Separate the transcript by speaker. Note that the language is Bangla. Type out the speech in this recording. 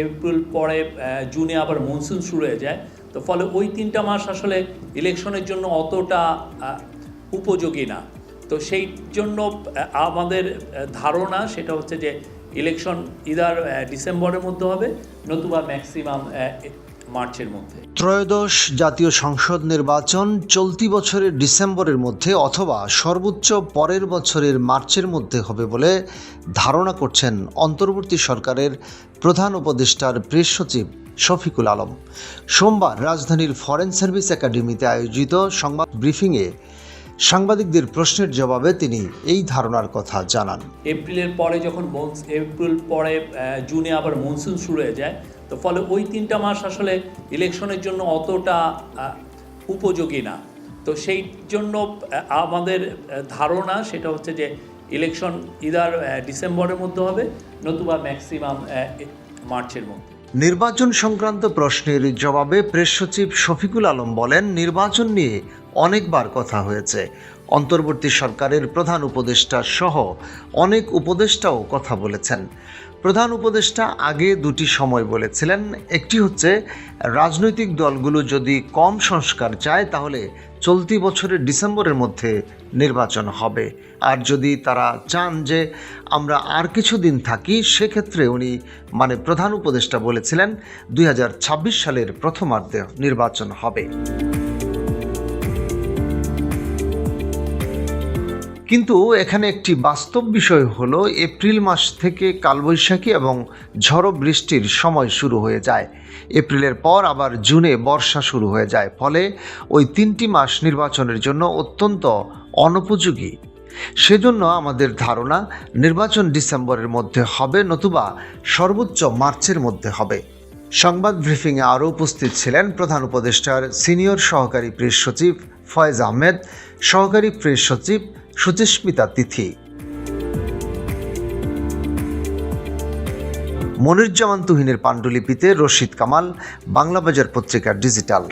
Speaker 1: এপ্রিল পরে জুনে আবার মনসুন শুরু হয়ে যায়, তো ফলে ওই 3টা মাস আসলে ইলেকশনের জন্য অতটা উপযোগী না। তো সেই জন্য আমাদের ধারণা সেটা হচ্ছে যে ইলেকশন ইদার ডিসেম্বরের মধ্যে হবে, নতুবা ম্যাক্সিমাম মার্চের মধ্যে।
Speaker 2: ত্রয়োদশ জাতীয় সংসদ নির্বাচন চলতি বছরের ডিসেম্বরের মধ্যে অথবা সর্বোচ্চ পরের বছরের মার্চের মধ্যে হবে বলে ধারণা করছেন অন্তর্বর্তী সরকারের প্রধান উপদেষ্টার প্রেস সচিব শফিকুল আলম। সোমবার রাজধানীর ফরেন সার্ভিস একাডেমিতে আয়োজিত সংবাদ ব্রিফিংয়ে সাংবাদিকদের প্রশ্নের জবাবে তিনি এই ধারণার কথা জানান।
Speaker 1: এপ্রিলের পরে যখন এপ্রিল পরে জুনে আবার মনসুন শুরু হয়ে যায়, তো ফলে ওই 3টা মাস আসলে ইলেকশনের জন্য অতটা উপযোগী না। তো সেই জন্য আমাদের ধারণা সেটা হচ্ছে যে ইলেকশন ইদার ডিসেম্বরের মধ্যে হবে, নতুবা ম্যাক্সিমাম মার্চের মধ্যে।
Speaker 2: নির্বাচন সংক্রান্ত প্রশ্নের জবাবে প্রেস সচিব শফিকুল আলম বলেন, নির্বাচন নিয়ে অনেকবার কথা হয়েছে। অন্তর্বর্তী সরকারের প্রধান উপদেষ্টা সহ অনেক উপদেষ্টাও কথা বলেছেন। প্রধান উপদেষ্টা আগে দুটি সময় বলেছিলেন, একটি হচ্ছে রাজনৈতিক দলগুলো যদি কম সংস্কার চায় তাহলে চলতি বছরের ডিসেম্বরের মধ্যে নির্বাচন হবে, আর যদি তারা চান যে আমরা আর কিছুদিন থাকি সেক্ষেত্রে উনি প্রধান উপদেষ্টা বলেছিলেন 2026 সালের প্রথমার্ধে নির্বাচন হবে। কিন্তু এখানে একটি বাস্তব বিষয় হলো, এপ্রিল মাস থেকে কালবৈশাখী এবং ঝড়ো বৃষ্টির সময় শুরু হয়ে যায়। এপ্রিলের পর আবার জুনে বর্ষা শুরু হয়ে যায়, ফলে ওই 3টি মাস নির্বাচনের জন্য অত্যন্ত অনুপযোগী। সেজন্য আমাদের ধারণা নির্বাচন ডিসেম্বরের মধ্যে হবে, নতুবা সর্বোচ্চ মার্চের মধ্যে হবে। সংবাদ ব্রিফিংয়ে আরও উপস্থিত ছিলেন প্রধান উপদেষ্টার সিনিয়র সহকারী প্রেস সচিব ফয়েজ আহমেদ, সহকারী প্রেস সচিব সুচিস্মিতা তিথি, মনিরুজ্জামান তুহিনের পাণ্ডুলিপিতে রশিদ কামাল, বাংলাবাজার পত্রিকার ডিজিটাল।